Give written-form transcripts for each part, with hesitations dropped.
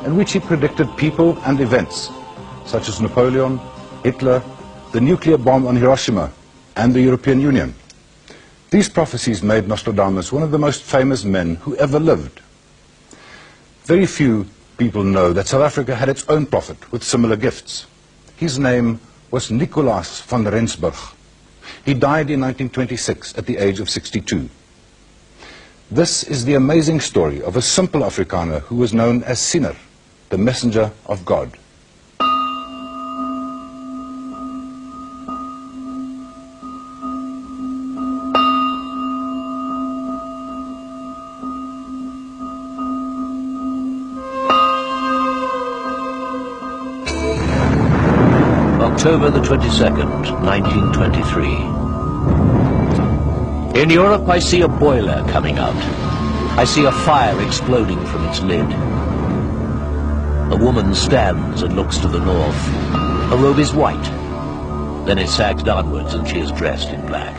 in which he predicted people and events such as Napoleon, Hitler, the nuclear bomb on Hiroshima, and the European Union. These prophecies made Nostradamus one of the most famous men who ever lived. Very few people know that South Africa had its own prophet with similar gifts. His name was Nicolaas van Rensburg. He died in 1926 at the age of 62. This is the amazing story of a simple Afrikaner who was known as Siener, the messenger of God. October the 22nd, 1923. In Europe, I see a boiler coming out. I see a fire exploding from its lid. A woman stands and looks to the north. Her robe is white. Then it sags downwards and she is dressed in black.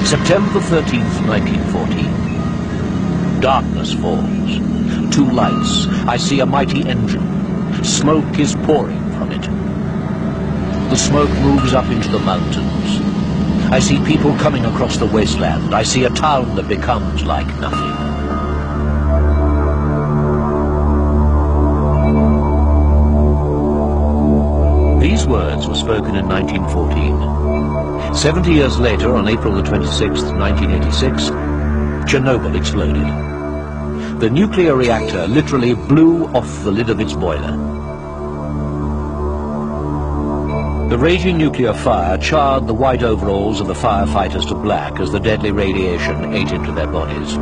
September the 13th, 1914. Darkness falls. Two lights. I see a mighty engine. Smoke is pouring from it. The smoke moves up into the mountains. I see people coming across the wasteland. I see a town that becomes like nothing. These words were spoken in 1914. 70 years later, on April the 26th, 1986, Chernobyl exploded. The nuclear reactor literally blew off the lid of its boiler. The raging nuclear fire charred the white overalls of the firefighters to black as the deadly radiation ate into their bodies.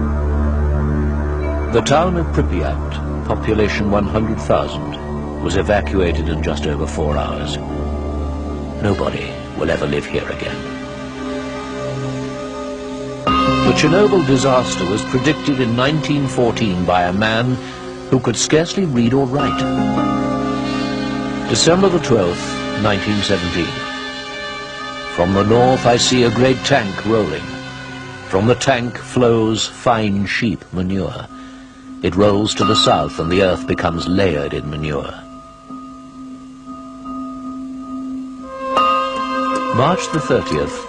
The town of Pripyat, population 100,000, was evacuated in just over 4 hours. Nobody will ever live here again. The Chernobyl disaster was predicted in 1914 by a man who could scarcely read or write. December the 12th, 1917. From the north I see a great tank rolling. From the tank flows fine sheep manure. It rolls to the south and the earth becomes layered in manure. March the 30th,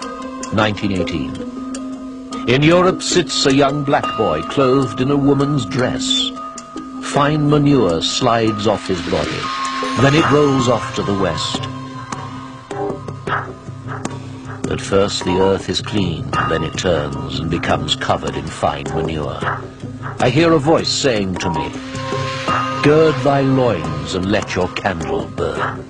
1918. In Europe sits a young black boy clothed in a woman's dress. Fine manure slides off his body. Then it rolls off to the west. At first the earth is clean, then it turns and becomes covered in fine manure. I hear a voice saying to me, "Gird thy loins and let your candle burn."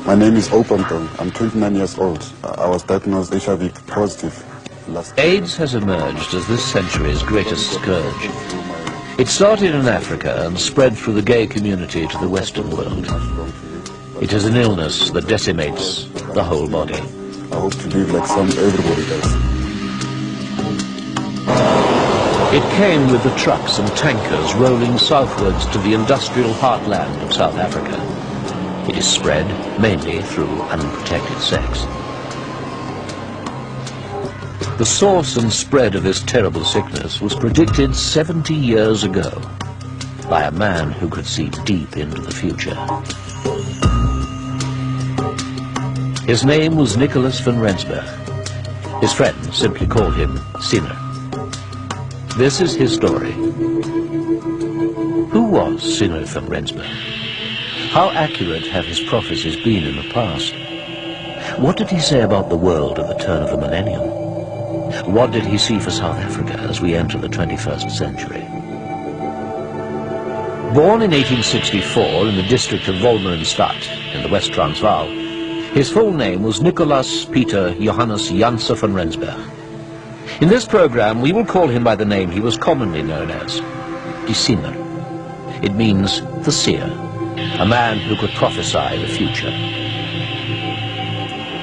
My name is Opantong. I'm 29 years old. I was diagnosed HIV positive last year. AIDS has emerged as this century's greatest scourge. It started in Africa and spread through the gay community to the Western world. It is an illness that decimates the whole body. I hope to live like everybody else. It came with the trucks and tankers rolling southwards to the industrial heartland of South Africa. It is spread mainly through unprotected sex. The source and spread of this terrible sickness was predicted 70 years ago by a man who could see deep into the future. His name was Nicolaas van Rensburg. His friends simply called him Siener. This is his story. Who was Siener van Rensburg? How accurate have his prophecies been in the past? What did he say about the world at the turn of the millennium? What did he see for South Africa as we enter the 21st century? Born in 1864 in the district of Wolmerenstad in the West Transvaal, his full name was Nicolaas Peter Johannes Janse van Rensburg. In this program, we will call him by the name he was commonly known as, Die Siener. It means the seer, a man who could prophesy the future.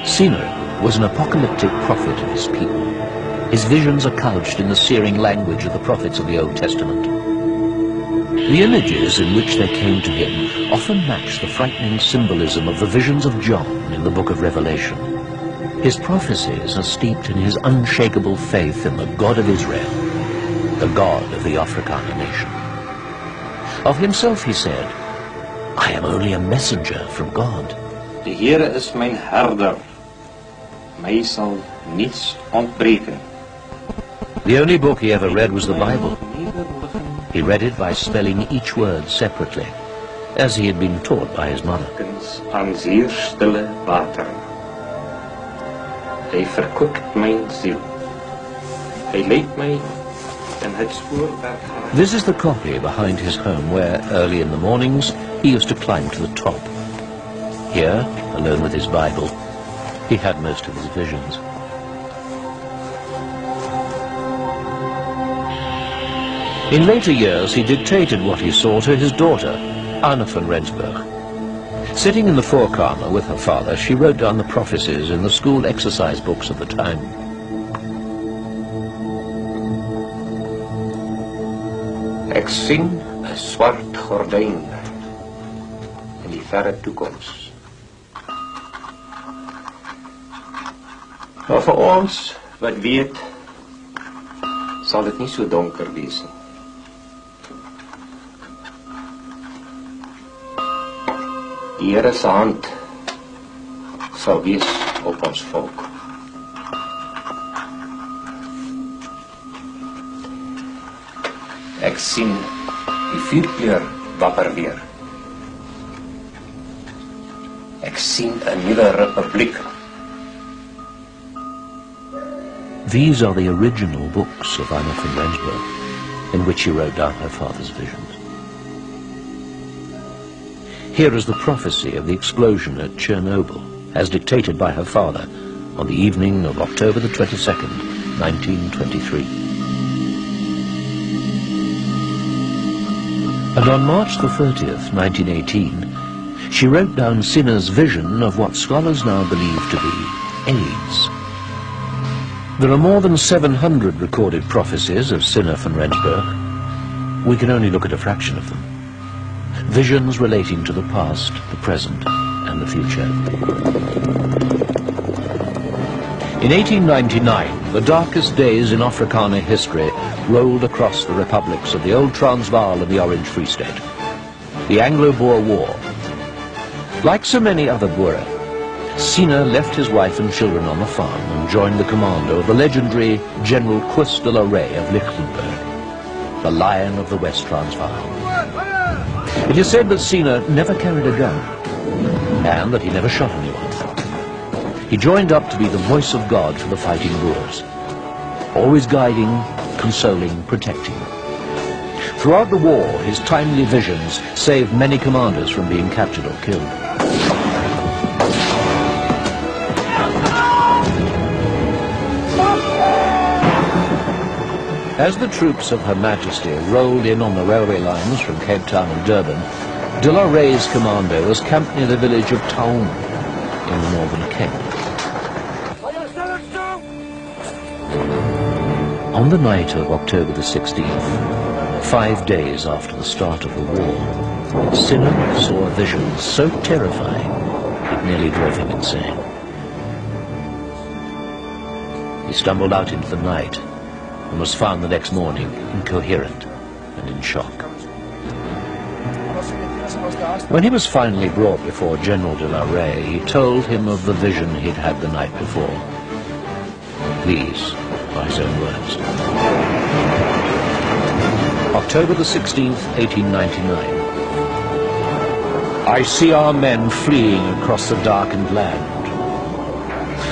Siener was an apocalyptic prophet of his people. His visions are couched in the searing language of the prophets of the Old Testament. The images in which they came to him often match the frightening symbolism of the visions of John in the book of Revelation. His prophecies are steeped in his unshakable faith in the God of Israel. the god of the Afrikaner nation. Of himself he said, "I am only a messenger from God." Die Here is mijn herder. My sal niets ontbreken. The only book he ever read was the Bible. He read it by spelling each word separately, as he had been taught by his mother. Aan zeer stille wateren. Hij verkwikt mijn ziel. Hij leidt mij in het spoor der Here. This is the copy behind his home where, early in the mornings, he used to climb to the top. Here, alone with his Bible, he had most of his visions. In later years, he dictated what he saw to his daughter, Anna van Rensburg. Sitting in the voorkamer with her father, she wrote down the prophecies in the school exercise books of the time. Ik sien een zwart gordijn in die verre toekomst. Maar voor ons, wat weet, zal het niet zo donker wees nie. Die Here se hand sal wees op ons volk. Ek sien die vierkleur wapper weer. Ek sien 'n nuwe republiek. These are the original books of Anna van Rensburg, in which she wrote down her father's visions. Here is the prophecy of the explosion at Chernobyl, as dictated by her father on the evening of October the 22nd, 1923. And on March the 30th, 1918, she wrote down Siener's vision of what scholars now believe to be AIDS. There are more than 700 recorded prophecies of Siener van Rensburg. We can only look at a fraction of them. Visions relating to the past, the present, and the future. In 1899, the darkest days in Afrikaner history rolled across the republics of the Old Transvaal and the Orange Free State. The Anglo-Boer War. Like so many other Boer, Siener left his wife and children on the farm and joined the commando of the legendary General Quist de la Rey of Lichtenberg, the Lion of the West Transvaal. It is said that Siener never carried a gun, and that he never shot anyone. He joined up to be the voice of God for the fighting Boers, always guiding, consoling, protecting. Throughout the war, his timely visions saved many commanders from being captured or killed. As the troops of Her Majesty rolled in on the railway lines from Cape Town and Durban, de la Rey's commando was camped near the village of Taung in the Northern Cape. On the night of October the 16th, 5 days after the start of the war, Siener saw a vision so terrifying it nearly drove him insane. He stumbled out into the night and was found the next morning incoherent and in shock. When he was finally brought before General de la Rey, he told him of the vision he'd had the night before. These are his own words. October the 16th, 1899. I see our men fleeing across the darkened land.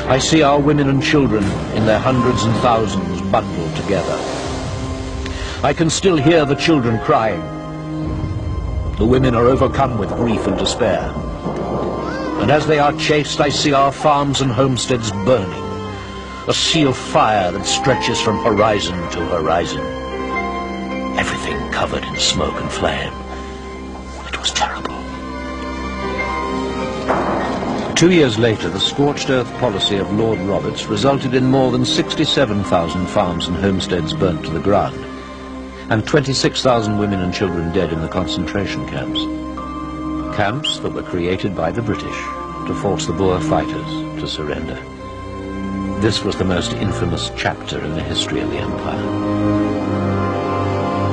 I see our women and children in their hundreds and thousands bundled together. I can still hear the children crying. The women are overcome with grief and despair. And as they are chased, I see our farms and homesteads burning, a sea of fire that stretches from horizon to horizon. Everything covered in smoke and flame. It was terrible. 2 years later, the scorched earth policy of Lord Roberts resulted in more than 67,000 farms and homesteads burnt to the ground, and 26,000 women and children dead in the concentration camps. Camps that were created by the British to force the Boer fighters to surrender. This was the most infamous chapter in the history of the empire.